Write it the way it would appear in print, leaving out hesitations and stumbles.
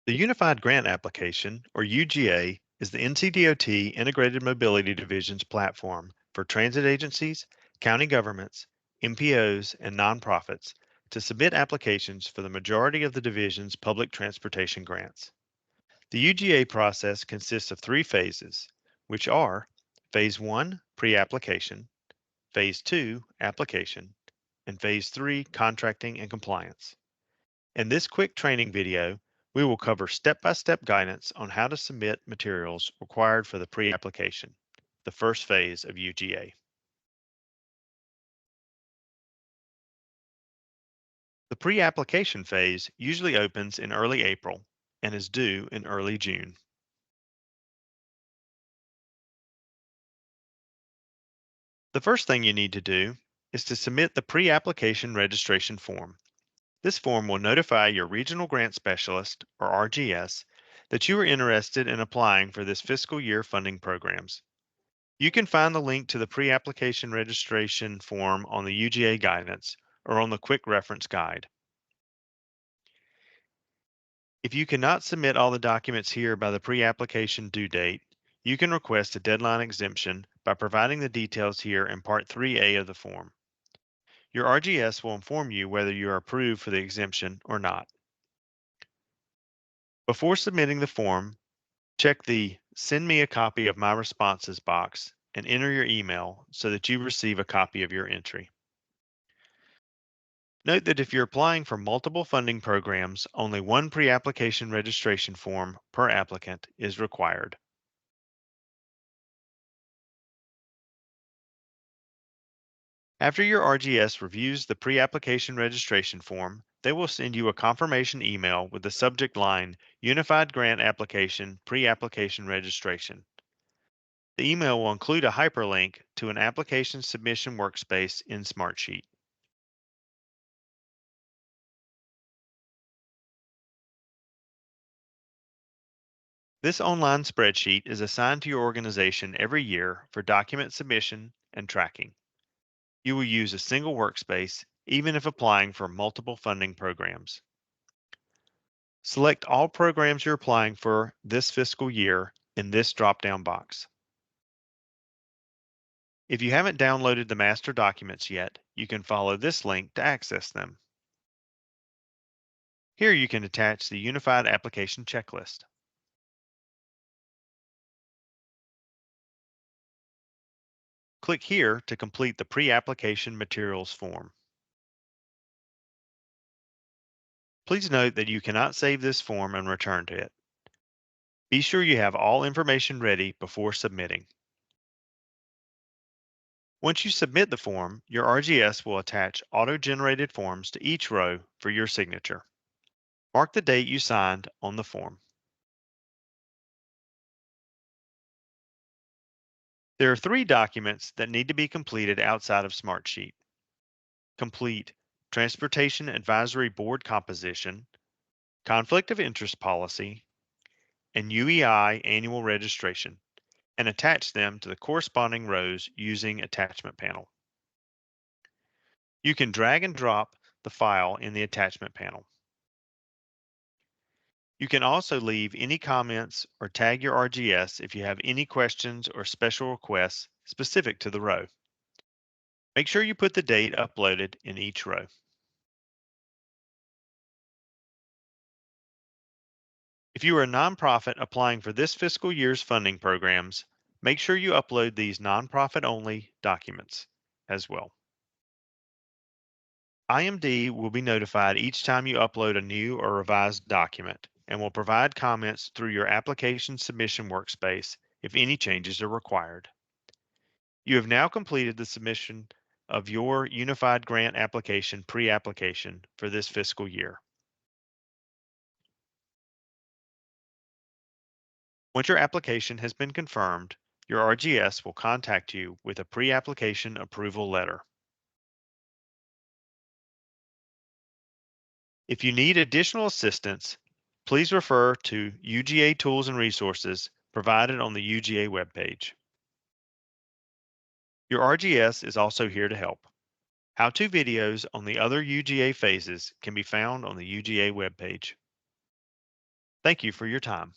The Unified Grant Application, or UGA, is the NCDOT Integrated Mobility Division's platform for transit agencies, county governments, MPOs, and nonprofits to submit applications for the majority of the division's public transportation grants. The UGA process consists of three phases, which are Phase 1, Pre-Application, Phase 2, Application, and Phase 3, Contracting and Compliance. In this quick training video, we will cover step-by-step guidance on how to submit materials required for the pre-application, the first phase of UGA. The pre-application phase usually opens in early April and is due in early June. The first thing you need to do is to submit the pre-application registration form. This form will notify your Regional Grant Specialist, or RGS, that you are interested in applying for this fiscal year funding programs. You can find the link to the pre-application registration form on the UGA guidance or on the quick reference guide. If you cannot submit all the documents here by the pre-application due date, you can request a deadline exemption by providing the details here in Part 3A of the form. Your RGS will inform you whether you are approved for the exemption or not. Before submitting the form, check the Send me a copy of my responses box and enter your email so that you receive a copy of your entry. Note that if you're applying for multiple funding programs, only one pre-application registration form per applicant is required. After your RGS reviews the pre-application registration form, they will send you a confirmation email with the subject line Unified Grant Application Pre-Application Registration. The email will include a hyperlink to an application submission workspace in Smartsheet. This online spreadsheet is assigned to your organization every year for document submission and tracking. You will use a single workspace even if applying for multiple funding programs. Select all programs you're applying for this fiscal year in this drop-down box. If you haven't downloaded the master documents yet, you can follow this link to access them. Here you can attach the Unified Application Checklist. Click here to complete the pre-application materials form. Please note that you cannot save this form and return to it. Be sure you have all information ready before submitting. Once you submit the form, your RGS will attach auto-generated forms to each row for your signature. Mark the date you signed on the form. There are three documents that need to be completed outside of Smartsheet. Complete Transportation Advisory Board composition, Conflict of Interest policy, and UEI annual registration, and attach them to the corresponding rows using Attachment Panel. You can drag and drop the file in the Attachment Panel. You can also leave any comments or tag your RGS if you have any questions or special requests specific to the row. Make sure you put the date uploaded in each row. If you are a nonprofit applying for this fiscal year's funding programs, make sure you upload these nonprofit-only documents as well. IMD will be notified each time you upload a new or revised document and will provide comments through your application submission workspace if any changes are required. You have now completed the submission of your Unified Grant Application pre-application for this fiscal year. Once your application has been confirmed, your RGS will contact you with a pre-application approval letter. If you need additional assistance, please refer to UGA tools and resources provided on the UGA webpage. Your RGS is also here to help. How-to videos on the other UGA phases can be found on the UGA webpage. Thank you for your time.